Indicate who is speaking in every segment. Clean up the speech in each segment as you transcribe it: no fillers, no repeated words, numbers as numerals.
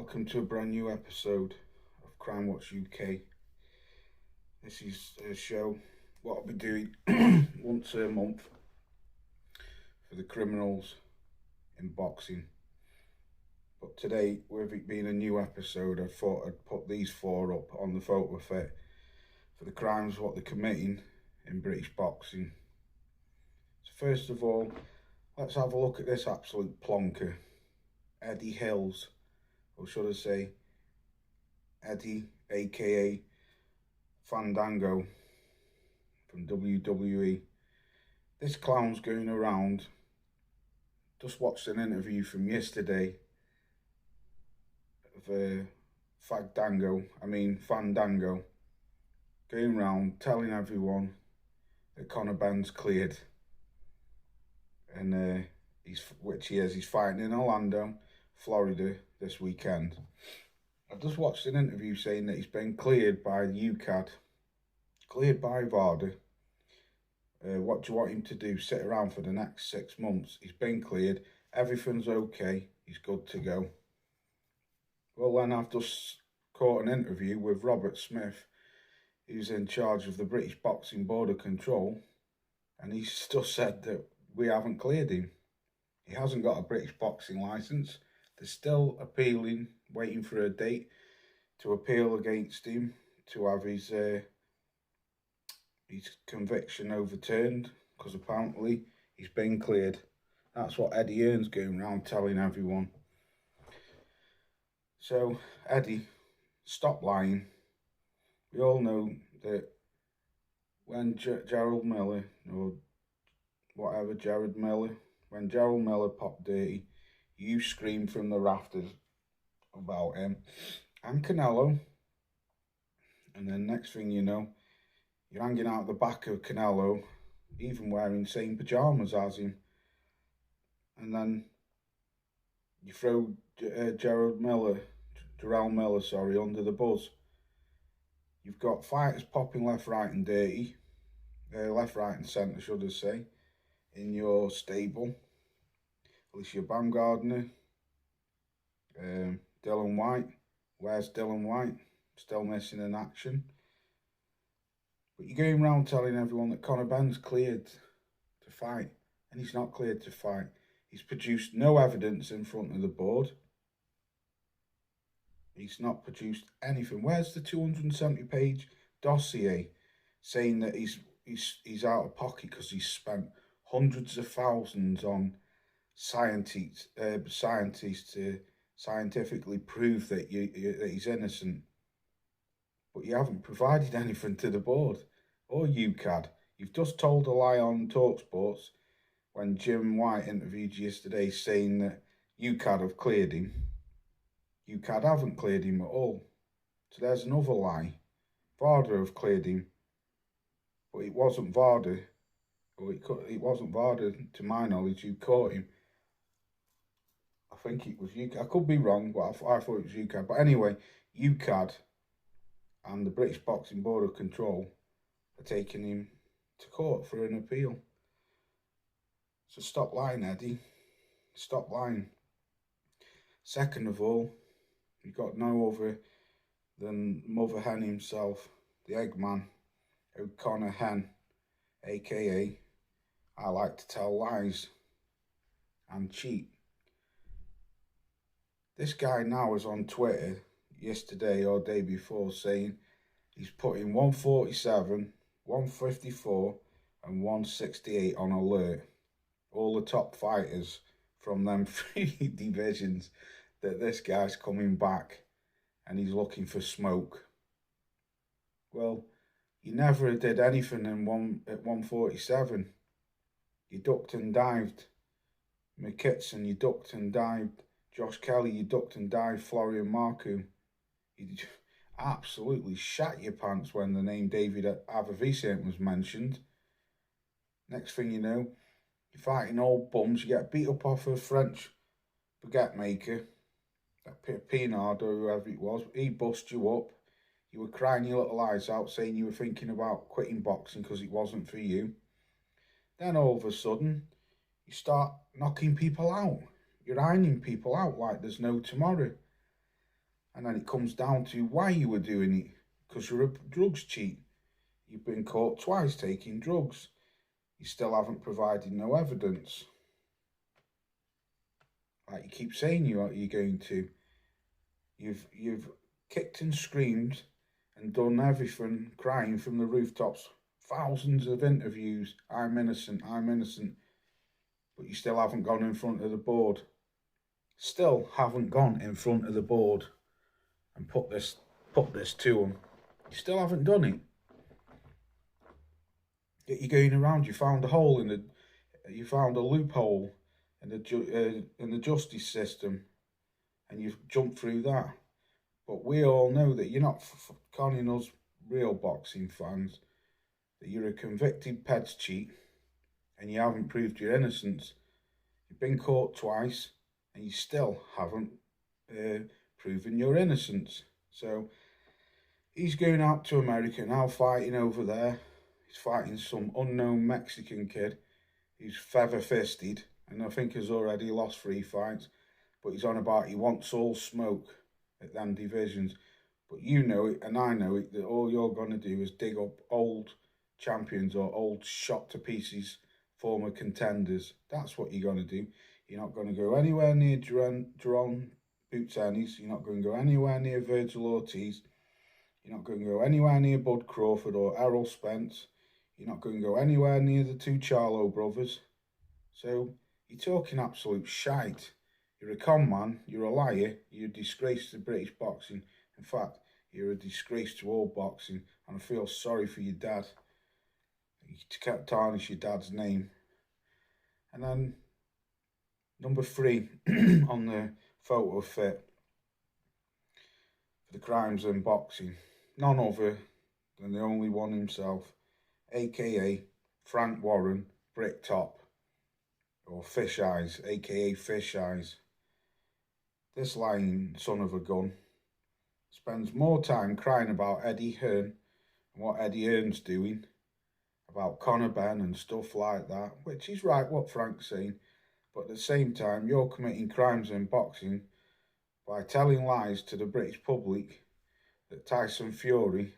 Speaker 1: Welcome to a brand new episode of Crime Watch UK. This is a show what I'll be doing once a month for the criminals in boxing. But today, with it being a new episode, I thought I'd put these four up on the photo fit for the crimes what they're committing in British boxing. So first of all, let's have a look at this absolute plonker, Eddie Hills. Or should I say, Eddie, aka Fandango from WWE. This clown's going around. Just watched an interview from yesterday of Fandango, going around telling everyone that Conor Benn's cleared, and he's fighting in Orlando, Florida this weekend. I just watched an interview saying that he's been cleared by UKAD, cleared by VADA. What do you want him to do? Sit around for the next 6 months? He's been cleared, everything's okay, he's good to go. Well, then I've just caught an interview with Robert Smith, who's in charge of the British Boxing Board of Control, and he's still said that we haven't cleared him. He hasn't got a British boxing licence. They're still appealing, waiting for a date to appeal against him, to have his conviction overturned, because apparently he's been cleared. That's what Eddie Hearn's going around telling everyone. So, Eddie, stop lying. We all know that when Gerald Miller, or whatever, Jared Miller, when Gerald Miller popped dirty, you screamed from the rafters about him and Canelo, and then next thing you know, you're hanging out the back of Canelo, even wearing the same pyjamas as him, and then you throw Jarrell Miller, under the bus. You've got fighters popping left, right and dirty, left, right and centre, should I say, in your stable. Alicia Baumgardner, Dylan White. Where's Dylan White? Still missing in action. But you're going around telling everyone that Conor Benn's cleared to fight, and he's not cleared to fight. He's produced no evidence in front of the board. He's not produced anything. Where's the 270-page dossier saying that he's out of pocket because he's spent hundreds of thousands on scientists to scientifically prove that he's innocent? But you haven't provided anything to the board or UKAD. You've just told a lie on TalkSports when Jim White interviewed you yesterday, saying that UKAD have cleared him. UKAD haven't cleared him at all. So there's another lie. VADA have cleared him, but it wasn't VADA, or it wasn't VADA, to my knowledge, who caught him. I think it was UKAD. I could be wrong, but I thought it was UKAD. But anyway, UKAD and the British Boxing Board of Control are taking him to court for an appeal. So stop lying, Eddie. Stop lying. Second of all, you've got no other than Mother Hen himself, the Eggman, O'Connor Hen, aka I like to tell lies and cheat. This guy now is on Twitter yesterday or day before saying he's putting 147, 154 and 168 on alert. All the top fighters from them three divisions, that this guy's coming back and he's looking for smoke. Well, you never did anything at 147. You ducked and dived. McKitson, you ducked and dived. Josh Kelly, you ducked and dived. Florian Marku, you absolutely shat your pants when the name David Avavisian was mentioned. Next thing you know, you're fighting old bums. You get beat up off a French baguette maker, that Pinard or whoever it was. He bust you up. You were crying your little eyes out, saying you were thinking about quitting boxing because it wasn't for you. Then all of a sudden, you start knocking people out. You're ironing people out like there's no tomorrow. And then it comes down to why you were doing it. Because you're a drugs cheat. You've been caught twice taking drugs. You still haven't provided no evidence. Like you keep saying you're going to. You've kicked and screamed and done everything, crying from the rooftops. Thousands of interviews. I'm innocent, I'm innocent. But you still haven't gone in front of the board. Still haven't gone in front of the board and put this to them. You still haven't done it. Yet you're going around. You found you found a loophole in the justice system, and you've jumped through that. But we all know that you're not conning us real boxing fans. That you're a convicted peds cheat, and you haven't proved your innocence. You've been caught twice, and you still haven't proven your innocence. So he's going out to America now, fighting over there. He's fighting some unknown Mexican kid who's feather-fisted and I think has already lost 3 fights. But he's on about he wants all smoke at them divisions. But you know it and I know it that all you're going to do is dig up old champions or old shot to pieces former contenders. That's what you're going to do. You're not going to go anywhere near Jerome Boots Ennis. You're not going to go anywhere near Virgil Ortiz. You're not going to go anywhere near Bud Crawford or Errol Spence. You're not going to go anywhere near the 2 Charlo brothers. So you're talking absolute shite. You're a con man, you're a liar, you're a disgrace to British boxing. In fact, you're a disgrace to all boxing, and I feel sorry for your dad. You can't tarnish your dad's name. And then number 3 on the photo fit for the crimes in boxing, none other than the only one himself, aka Frank Warren Bricktop, or Fish Eyes, aka Fish Eyes. This lying son of a gun spends more time crying about Eddie Hearn and what Eddie Hearn's doing, about Conor Benn and stuff like that, which is right what Frank's saying, but at the same time you're committing crimes in boxing by telling lies to the British public that Tyson Fury,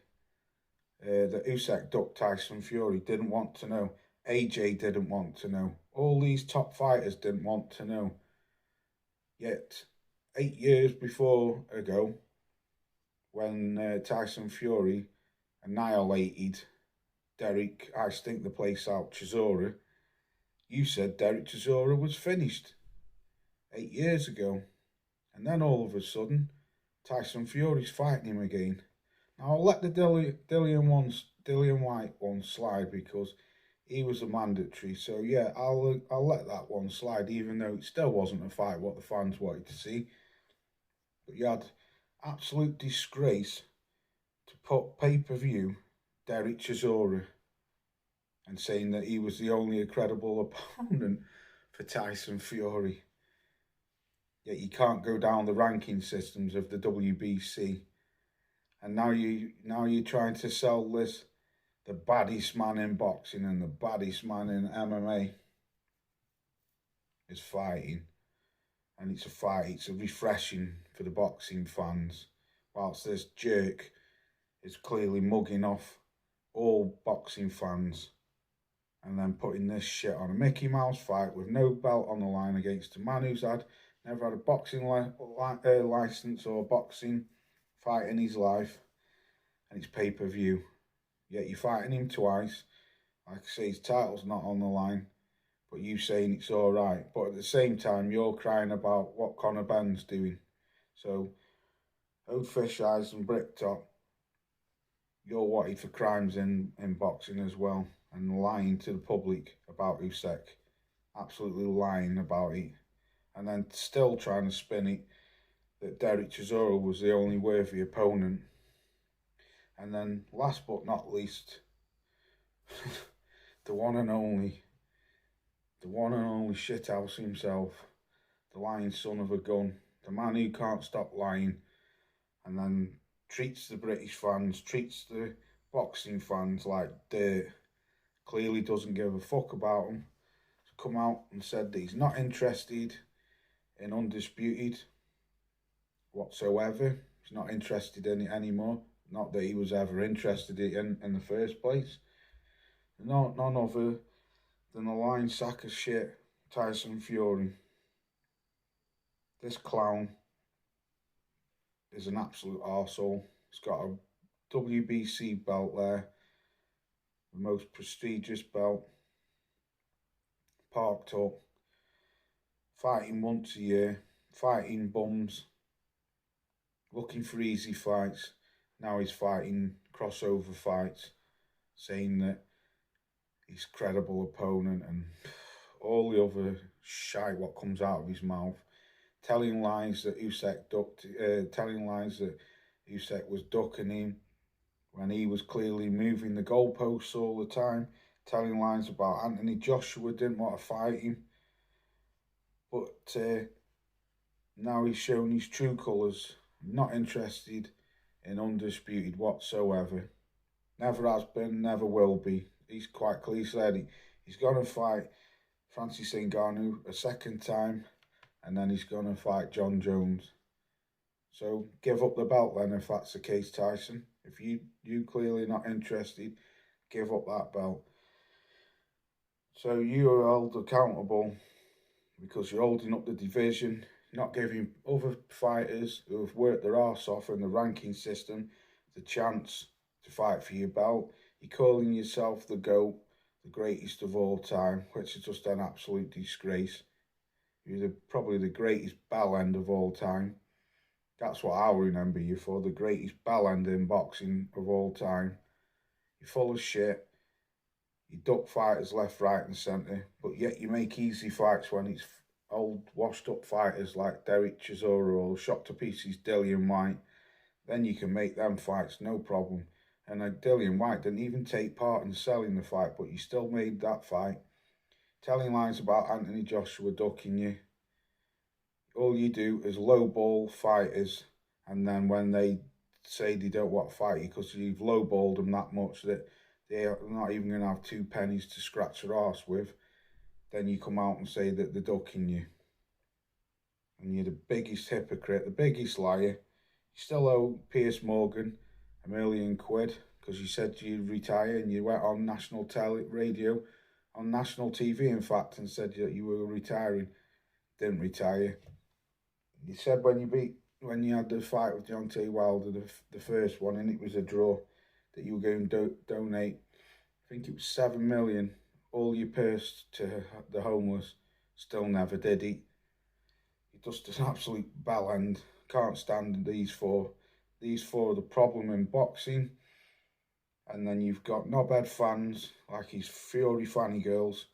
Speaker 1: that Usyk ducked Tyson Fury, didn't want to know. AJ didn't want to know. All these top fighters didn't want to know. Yet 8 years ago, when Tyson Fury annihilated Derek, I stink the place out, Chisora, you said Derek Chisora was finished 8 years ago. And then all of a sudden, Tyson Fury's fighting him again. Now I'll let the Dillian White one slide because he was a mandatory. So yeah, I'll let that one slide, even though it still wasn't a fight what the fans wanted to see. But you had absolute disgrace to put pay-per-view Derek Chisora and saying that he was the only credible opponent for Tyson Fury. Yet you can't go down the ranking systems of the WBC. And now you're trying to sell this, the baddest man in boxing and the baddest man in MMA is fighting. And it's a fight, it's a refreshing for the boxing fans. Whilst this jerk is clearly mugging off all boxing fans and then putting this shit on a Mickey Mouse fight with no belt on the line against a man who's never had a boxing license or a boxing fight in his life, and it's pay-per-view. Yet you're fighting him twice. Like I say, his title's not on the line, but you saying it's all right. But at the same time, you're crying about what Conor Benn's doing. So, Old Fish Eyes and Bricktop, you're wanted for crimes in boxing as well, and lying to the public about Usyk. Absolutely lying about it. And then still trying to spin it that Derek Chisora was the only worthy opponent. And then last but not least, the one and only shithouse himself, the lying son of a gun, the man who can't stop lying, and then treats the British fans, treats the boxing fans like dirt, clearly doesn't give a fuck about them. He's come out and said that he's not interested in Undisputed whatsoever, He's not interested in it anymore. Not that he was ever interested in the first place. None other than a lying sack of shit, Tyson Fury. This clown is an absolute arsehole. He's got a WBC belt there, the most prestigious belt, parked up, fighting once a year, fighting bums, looking for easy fights. Now he's fighting crossover fights, saying that he's a credible opponent and all the other shite what comes out of his mouth, telling lies that Usyk was ducking him when he was clearly moving the goalposts all the time, telling lies about Anthony Joshua didn't want to fight him. But now he's shown his true colours, not interested in undisputed whatsoever. Never has been, never will be. He's quite clearly said he's going to fight Francis Ngannou a second time, and then he's going to fight John Jones. So give up the belt then if that's the case, Tyson. If you clearly not interested, give up that belt. So you are held accountable because you're holding up the division, not giving other fighters who have worked their arse off in the ranking system the chance to fight for your belt. You're calling yourself the GOAT, the greatest of all time, which is just an absolute disgrace. You're probably the greatest bellend of all time. That's what I'll remember you for, the greatest bellend in boxing of all time. You're full of shit. You duck fighters left, right and centre, but yet you make easy fights when it's old washed up fighters like Derek Chisora or shot to pieces Dillian Whyte. Then you can make them fights, no problem. And Dillian Whyte didn't even take part in selling the fight, but you still made that fight. Telling lies about Anthony Joshua ducking you. All you do is lowball fighters, and then when they say they don't want to fight you because you've lowballed them that much that they're not even going to have 2 pennies to scratch their arse with, then you come out and say that they're ducking you. And you're the biggest hypocrite, the biggest liar. You still owe Piers Morgan £1 million because you said you'd retire, and you went on national radio, on national TV in fact, and said that you were retiring. Didn't retire. You said when you had the fight with Deontay Wilder, the first one, and it was a draw, that you were going to donate, I think it was 7 million, all your purse to the homeless. Still never did it. You're just an absolute bellend. Can't stand these four. These four are the problem in boxing. And then you've got knobhead fans like his Fury fanny girls,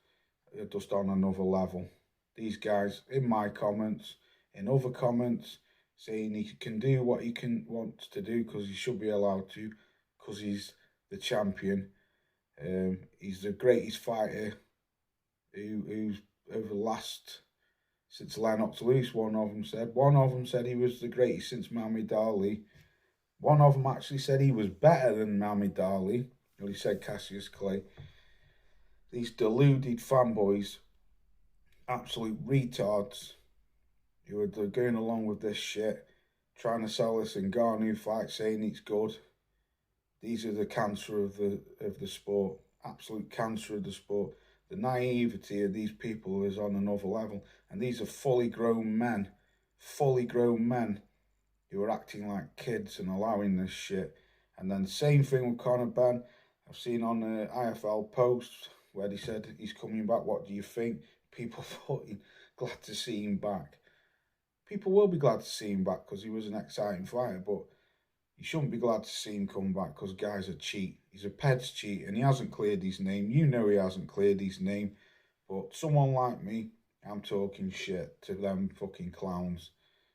Speaker 1: are just on another level. These guys, in my comments, in other comments, saying he can do what he wants to do because he should be allowed to, because he's the champion. He's the greatest fighter who's over the last, since Lennox Lewis, one of them said he was the greatest since Muhammad Ali. One of them actually said he was better than Muhammad Ali. Well, he said Cassius Clay. These deluded fanboys, absolute retards, who are going along with this shit, trying to sell this Ngannou fight, saying it's good. These are the cancer of the sport, absolute cancer of the sport. The naivety of these people is on another level, and these are fully grown men who are acting like kids and allowing this shit. And then same thing with Conor Benn. I've seen on the IFL post where they said he's coming back. What do you think? People fucking glad to see him back. People will be glad to see him back because he was an exciting fighter, but you shouldn't be glad to see him come back because guy's a cheat. He's a Peds cheat and he hasn't cleared his name. You know he hasn't cleared his name. But someone like me, I'm talking shit to them fucking clowns.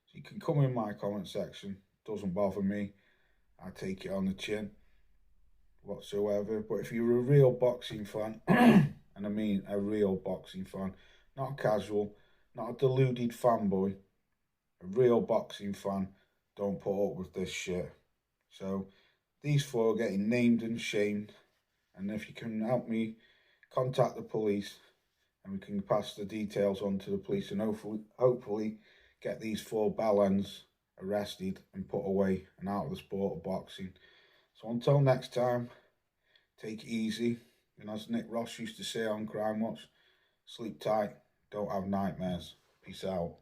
Speaker 1: So you can come in my comment section. Doesn't bother me. I take it on the chin whatsoever. But if you're a real boxing fan, and I mean a real boxing fan, not a casual, not a deluded fanboy, a real boxing fan, don't put up with this shit. So these four are getting named and shamed, and if you can help me, contact the police and we can pass the details on to the police and hopefully get these 4 bellends arrested and put away and out of the sport of boxing. So until next time, take it easy. And as Nick Ross used to say on Crime Watch, sleep tight, don't have nightmares. Peace out.